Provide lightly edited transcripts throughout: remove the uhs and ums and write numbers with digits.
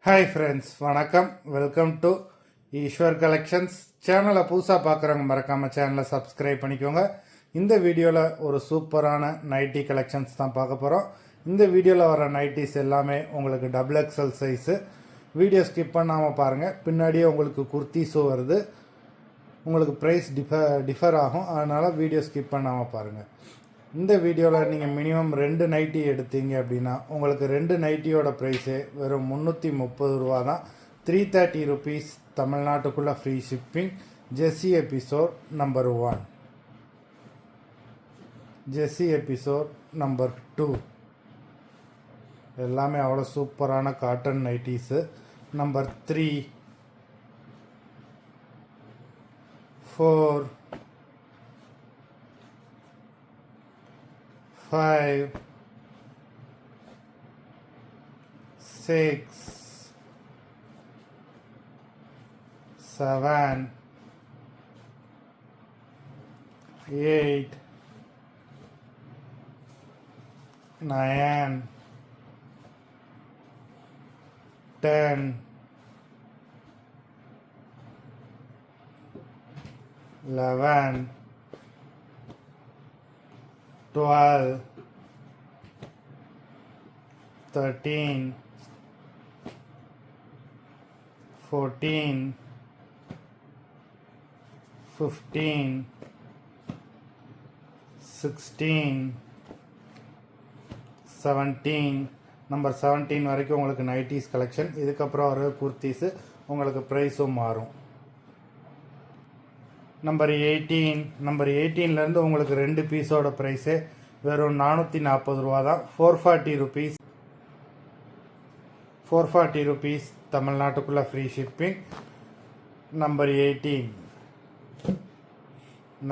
Hi friends, வணக்கம். Welcome to Eswar collections. சேனலை புதுசாக பார்க்குறவங்க மறக்காமல் சேனலை சப்ஸ்கிரைப் பண்ணிக்கோங்க. இந்த வீடியோவில் ஒரு சூப்பரான நைட்டி கலெக்ஷன்ஸ் தான் பார்க்க போகிறோம். இந்த வீடியோவில் வர நைட்டிஸ் எல்லாமே உங்களுக்கு double XL size. Video skip பண்ணாமல் பாருங்கள். பின்னாடியே உங்களுக்கு குர்த்திஸும் வருது. உங்களுக்கு ப்ரைஸ் டிஃபர் ஆகும், அதனால் வீடியோ ஸ்கிப் பண்ணாமல் பாருங்கள். இந்த வீடியோவில் நீங்கள் மினிமம் 2 நைட்டி எடுத்தீங்க அப்படின்னா உங்களுக்கு 2 நைட்டியோட ப்ரைஸே வெறும் 330 ரூபா தான். 330 ருபீஸ். தமிழ்நாட்டுக்குள்ளே ஃப்ரீ ஷிப்பிங். ஜெஸ்ஸி எபிசோட் நம்பர் 1, ஜெஸ்ஸி எபிசோட் நம்பர் 2 எல்லாமே அவ்வளோ சூப்பரான காட்டன் நைட்டிஸு. நம்பர் 3, 4, 5, 6, 7, 8, 9, 10, 11, 12, 13, 14, 15, 16, 17. நம்பர் 17 வரைக்கும் உங்களுக்கு நைட்டிஸ் கலெக்ஷன். இதுக்கப்புறம் வர குர்த்திஸு உங்களுக்கு ப்ரைஸும் மாறும். நம்பர் 18, நம்பர் 18லேருந்து உங்களுக்கு 2 பீஸோட ப்ரைஸே வெறும் 440 ரூபா தான். 440 ருபீஸ். 440 ருபீஸ். தமிழ்நாட்டுக்குள்ளே ஃப்ரீ ஷிப்பிங். நம்பர் 18,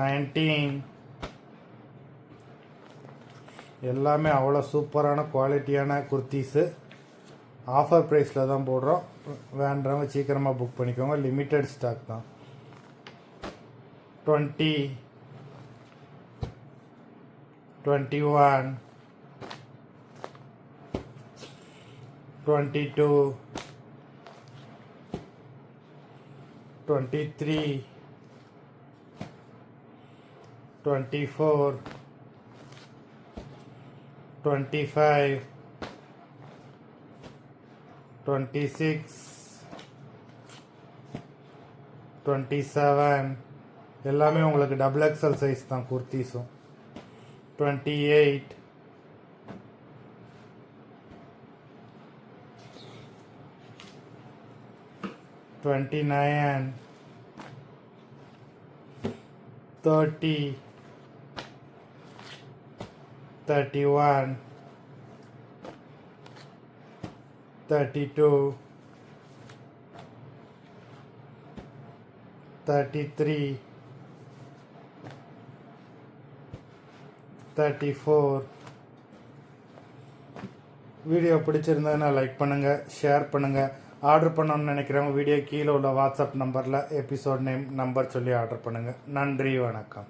19 எல்லாமே அவ்வளோ சூப்பரான குவாலிட்டியான குர்த்திஸு. ஆஃபர் ப்ரைஸில் தான் போடுறோம். வேண்டவங்க சீக்கிரமாக புக் பண்ணிக்கோங்க. லிமிட்டட் ஸ்டாக் தான். 20, 21, 22, 23, 24, 25, 26, 27 எல்லாமே உங்களுக்கு டபுள் எக்ஸல் சைஸ் தான் குர்த்திஸும். 28, 29, 30, 31, 32, 33, 34. வீடியோ பிடிச்சிருந்ததுன்னா லைக் பண்ணுங்கள், ஷேர் பண்ணுங்கள். ஆர்டர் பண்ணணும்னு நினைக்கிறவங்க வீடியோ கீழே உள்ள வாட்ஸ்அப் நம்பரில் எபிசோட் நேம் நம்பர் சொல்லி ஆர்டர் பண்ணுங்கள். நன்றி, வணக்கம்.